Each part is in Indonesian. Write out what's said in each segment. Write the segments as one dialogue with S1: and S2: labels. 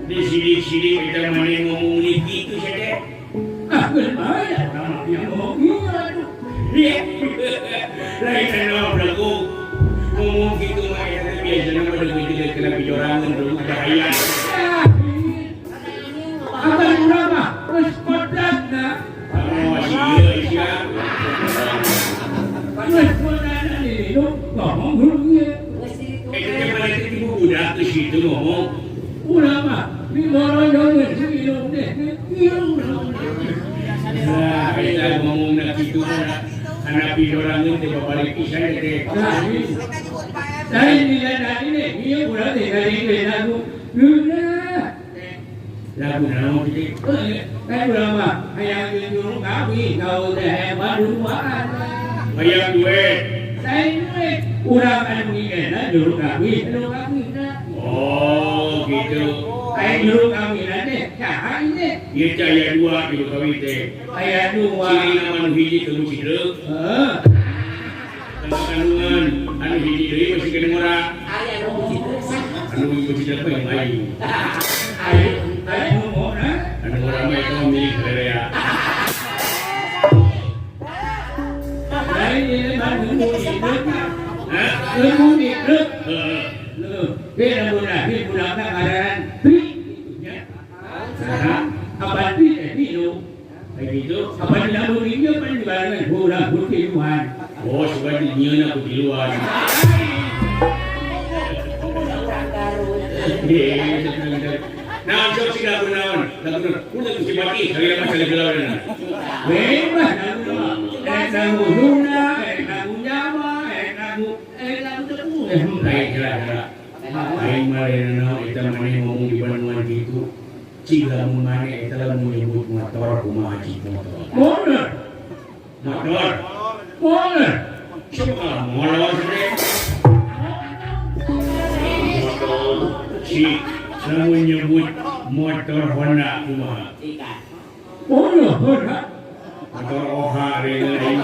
S1: Di sini kita mana ngomong gitu saja.
S2: Berbahaya orang yang ngomong
S1: Lain nama berlaku ngomong gitu mah ya biasanya pada gue kena pijorangan dulu bahaya.
S2: Apa berapa? Terus kodak nak?
S1: Masih iya.
S2: Terus kodak ini lu ngomong dulunya.
S1: Itu mana itu budak ke situ ngomong.
S2: Udah mah, di bawah jangan minum deh.
S1: Nah, kita ngomong nak gitu anak pijorangan tiba balik pisah deh.
S2: Saya nilai ini, dia udah tinggal lagu.
S1: Lagu nama kita.
S2: Saya udah mah, hayang jujur kami kau teh hebat duluan.
S1: Hayang duit.
S2: Saya duit, udah kan mengingat jujur kami dah.
S1: Oh, gitu.
S2: Saya jujur kami nanti, cahaya ini.
S1: Iya cahaya dua gitu kami teh.
S2: Saya dua.
S1: Ciri nama hiji temu cidre. Kandungan anu hiji deui masih kena ngora. Anu hiji cidre apa yang lain?
S2: Ayo mau na?
S1: Anu ngora mah itu milik Korea.
S2: Saya ini baru hidup.
S1: Hah?
S2: Ilmu hidup.
S1: Heeh.
S2: Kita budak karan. Apa itu?
S1: Kayak gitu.
S2: Apa tidak mungkin apa di barangan budak butiluan.
S1: Oh, sudah dinyeuna ku di luar. Nah, sok sih lagu naon. Lagu udah mesti mati, saya masalah gelauan.
S2: Bebas lagu huna, lagu Jawa, lagu tepu.
S1: Baik, kira-kira. Aing marena eta maneh ngomong di Bandungan gitu. Cing lamun maneh eta lamun nyebut motor kumaha cing motor.
S2: Motor.
S1: Motor.
S2: Motor.
S1: Coba molor deh. Motor. Si lamun nyebut motor Honda kumaha.
S2: Motor.
S1: Motor Oha deui.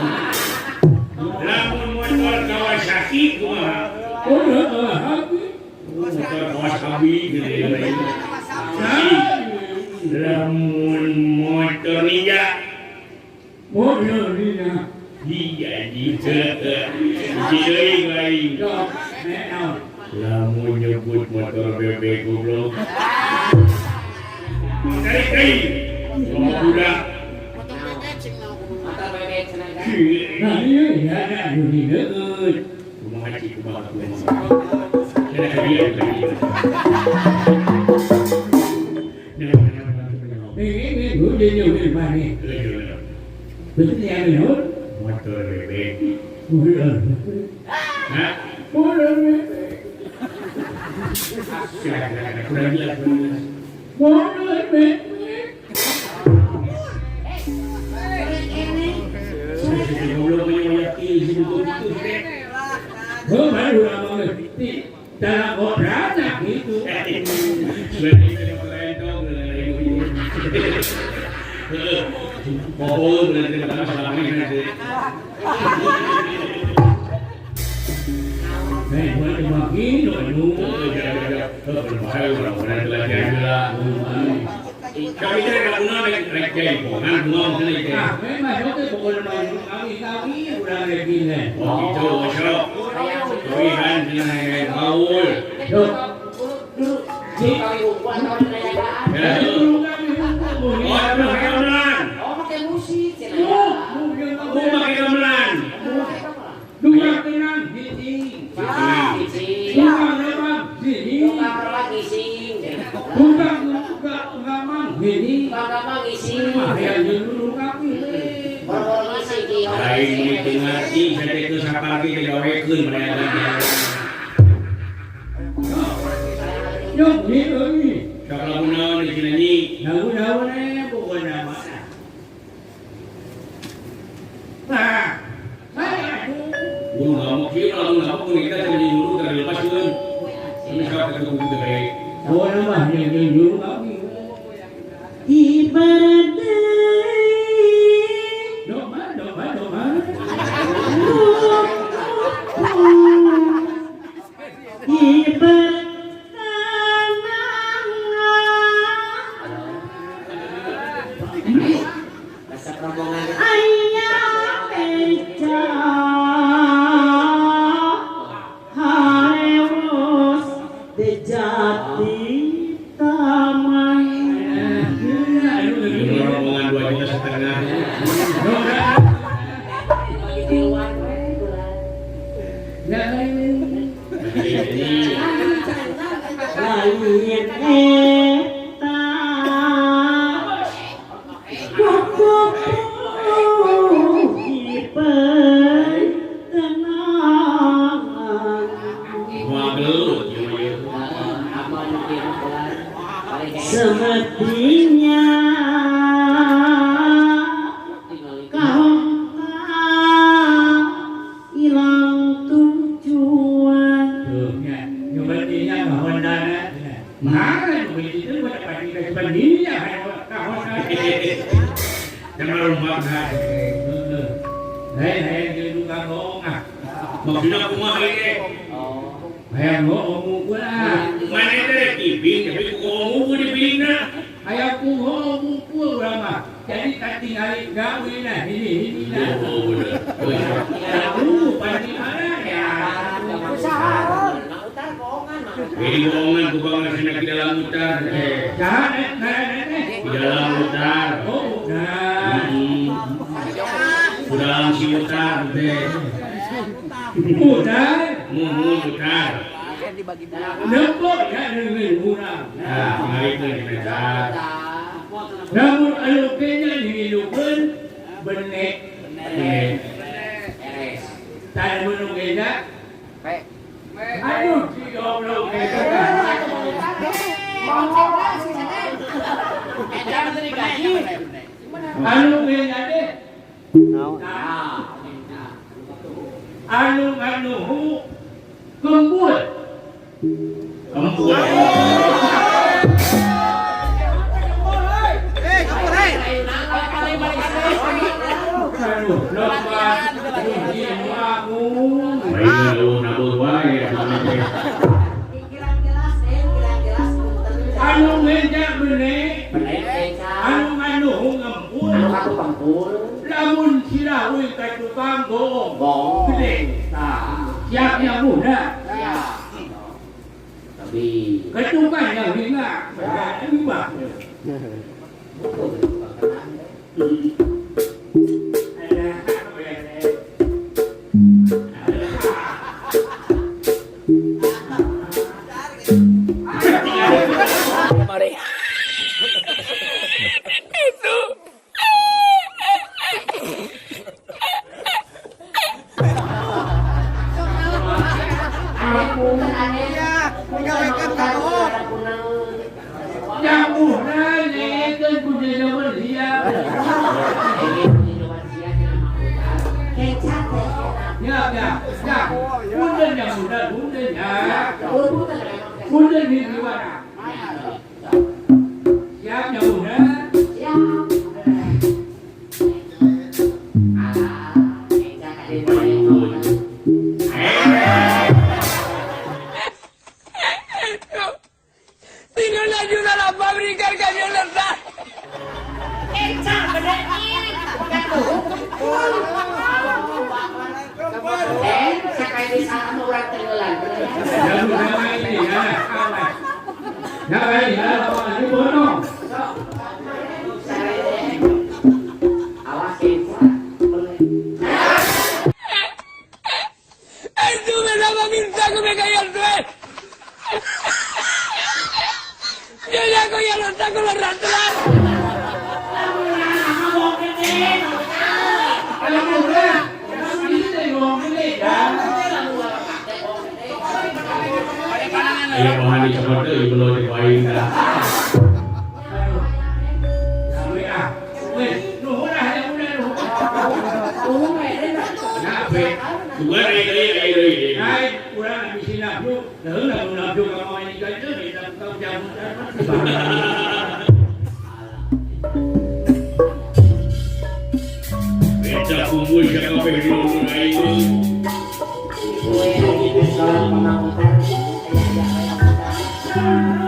S1: Lamun motor Kawasaki kumaha.
S2: Motor.
S1: Motor Kawasaki gitu. Lamun motor Ninja.
S2: Motor Ninja.
S1: Iya gitu. Jadi baik. Lamun nyebut motor bebek goblok. Kai. Ngomong budak.
S2: Nah iya ada di deut.
S1: Kumaha cik kumaha. Ada dia tadi.
S2: Ini udah nyuruh mana? Betul ya benar?
S1: Motor bebek.
S2: Motor.
S1: Hah?
S2: Motor bebek.
S1: Kurang jelas.
S2: Motor bebek. Baru lama ngerti. Dalam beranak gitu.
S1: Oh, berarti pertama selama ini nanti.
S2: Buat dibagi, doa-doa.
S1: Berbahaya orang-orang belajar juga. Kami tidak guna rekai, bukan ngomong rekai.
S2: Nah, memang itu bukan kami udah begini.
S1: Oh gitu, masuk. Tuhan dengan Paul.
S2: Yo.
S1: Oh, pakai gamelan. Pakai gamelan.
S2: Dua tenang, gini. Dua lewat, gini. Bukan gamang, gini. Ayah dulu kami.
S1: Lain itu ngerti, saya itu siapa lagi digawekeun mereka.
S2: Yo, ini.
S1: Kalau naon di sini,
S2: Daun-daunnya bukan nama. Nah, saya
S1: gua nggak mau kira, kalau nggak mau kita jadi dulu dari lepas kan. Ini kalau ketemu kita baik.
S2: oh nama yang dulu kami. Ibaratnya, doma.
S3: semestinya kau hilang tujuan.
S2: Như vậy thì nha mà hôm nay má này của mình thì tức là phải đi cái phần ní nhà hay là hôm nay
S1: Jangan lupa dah.
S2: này như chúng ta ngộ à
S1: Maksudnya aku mah ini.
S2: hay ngộ ngu quá
S1: Mana ada kiping tapi aku ngomong di piring na.
S2: hay aku ngộ ngu quá mà jadi tadi hari gawe nah ini nah
S1: Oh, benar.
S2: pasti mana ya
S1: Ini bohongan ku bangun sini di dalam hutan.
S2: jangan
S1: Di dalam hutan.
S2: oh nah
S1: Di dalam si hutan.
S2: udah
S1: Mumun hutan.
S2: nempel ya dengan murah
S1: Nah, mari itu kita.
S2: namun alokenya dihidupkan benek tak menunggunya aduh si goblok alokenya deh anu kembul
S1: Kempul.
S2: aduh lepas kunci kamu
S1: Baik lu nabur wae sebenarnya.
S2: anu meja benek anu ngempul lamun sirawi ka tukang bohong gede siapnya muda kecukan yang hinga mbak yang muda nyekan punya zaman siap ya punten yang muda punten ya punten di mana siap yang muda
S4: Tidak lanjut dalam fábrica el cañón letal.
S2: yang muda ini ya kawan ya baik ya kawan ini bodoh
S4: Tú me daba mi saco me caía al suelo. Yo ya cogía los tacos los rastras.
S2: yang muda ini ngomongnya ya
S1: Ayo bahan dicoba tuh belum dibawain dah. Dua dari.
S2: Hai, kurang habis nafsu, dah nak nafsu kamu ini kan tu ni tak tahu jamu
S1: Beda kumpul jaga pehlo mulai.
S3: Ibu yang ini seorang pengakutan, ayah-ayah yang muda.